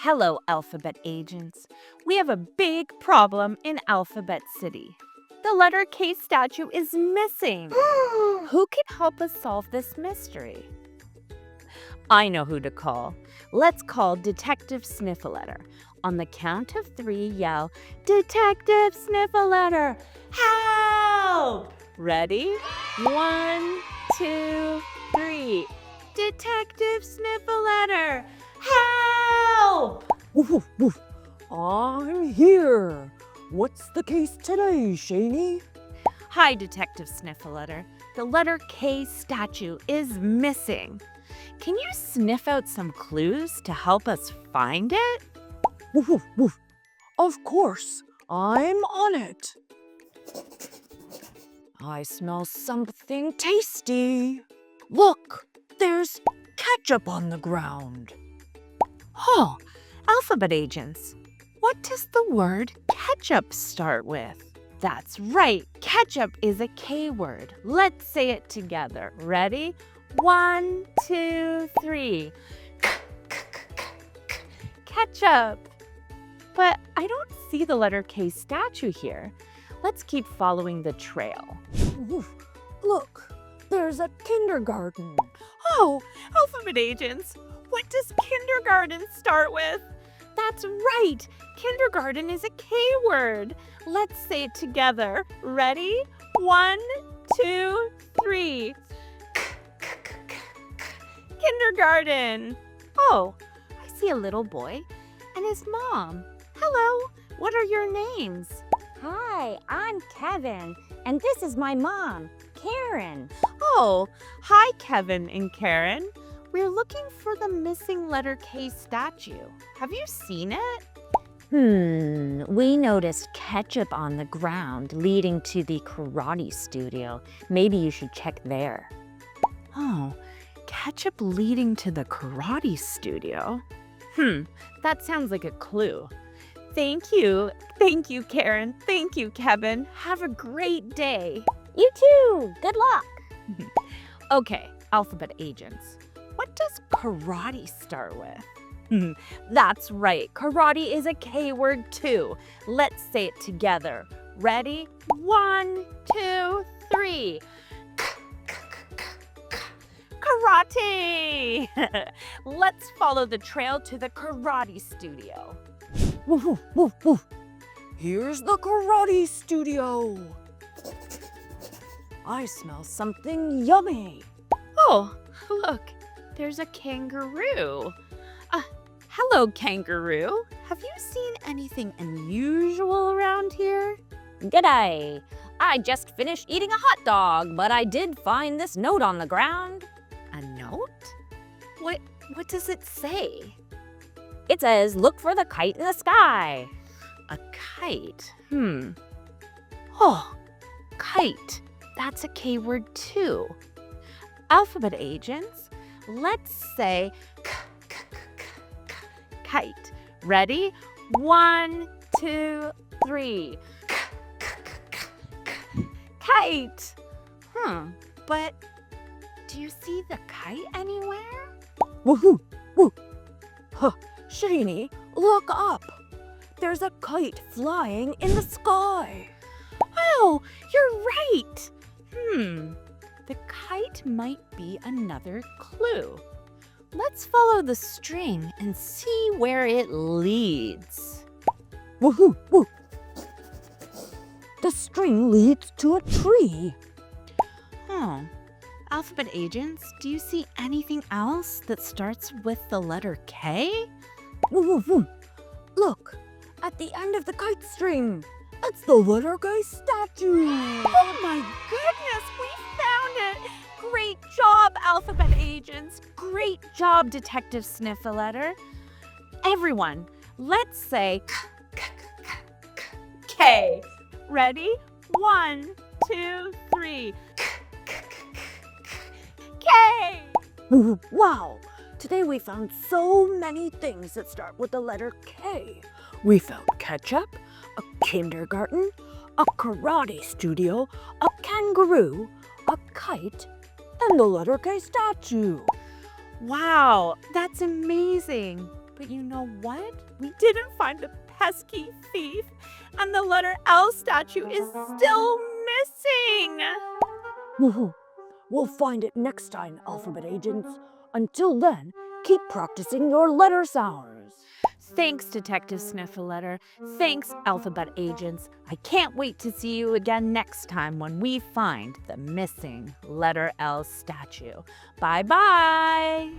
Hello, Alphabet Agents. We have a big problem in Alphabet City. The letter K statue is missing. Who can help us solve this mystery? I know who to call. Let's call Detective Sniffletter. On the count of 3, yell, Detective Sniffletter, help! Ready? 1, 2, 3. Detective Sniffletter, help! Woof, woof. I'm here. What's the case today, Shaney? Hi, Detective Sniffletter. The letter K statue is missing. Can you sniff out some clues to help us find it? Woof, woof, woof. Of course, I'm on it. I smell something tasty. Look, there's ketchup on the ground. Oh, Alphabet Agents. What does the word ketchup start with? That's right, ketchup is a K word. Let's say it together. Ready? 1, 2, 3. Ketchup. But I don't see the letter K statue here. Let's keep following the trail. Woof. Look, there's a kindergarten. Oh, Alphabet Agents, what does kindergarten start with? That's right, kindergarten is a K word. Let's say it together. Ready? 1, 2, 3. Kindergarten. Oh, I see a little boy and his mom. Hello, what are your names? Hi, I'm Kevin, and this is my mom, Karen. Oh, hi, Kevin and Karen. We're looking for the missing letter K statue. Have you seen it? We noticed ketchup on the ground leading to the karate studio. Maybe you should check there. Oh, ketchup leading to the karate studio? That sounds like a clue. Thank you. Thank you, Karen. Thank you, Kevin. Have a great day. You too. Good luck. Okay, Alphabet Agents. What does karate start with? That's right. Karate is a K word too. Let's say it together. Ready? 1, 2, 3. Karate! Let's follow the trail to the karate studio. Woof, woof, woof, woof. Here's the karate studio. I smell something yummy. Oh, look, there's a kangaroo. Hello, kangaroo. Have you seen anything unusual around here? G'day. I just finished eating a hot dog, but I did find this note on the ground. A note? What does it say? It says, look for the kite in the sky. A kite? Oh, kite. That's a K word too. Alphabet Agents, let's say kite. Ready? 1, 2, 3. Kite. But do you see the kite anywhere? Woohoo! Woo! Huh, Shaney, look up. There's a kite flying in the sky. Oh, you're right. The kite might be another clue. Let's follow the string and see where it leads. Woohoo! Woo! The string leads to a tree. Oh, Alphabet Agents, do you see anything else that starts with the letter K? Woo, woo, woo. Look, at the end of the kite string, it's the letter K statue. Oh my goodness, we found it! Great job, Alphabet Agents. Great job, Detective Sniffletter. Everyone, let's say K. Ready? 1, 2, 3. K! Wow! Today we found so many things that start with the letter K. We found ketchup, a kindergarten, a karate studio, a kangaroo, a kite, and the letter K statue. Wow, that's amazing. But you know what? We didn't find the pesky thief, and the letter L statue is still missing. We'll find it next time, alphabet agents. Until then, keep practicing your letter sounds. Thanks, Detective Sniffletter. Thanks, alphabet agents. I can't wait to see you again next time when we find the missing letter L statue. Bye-bye.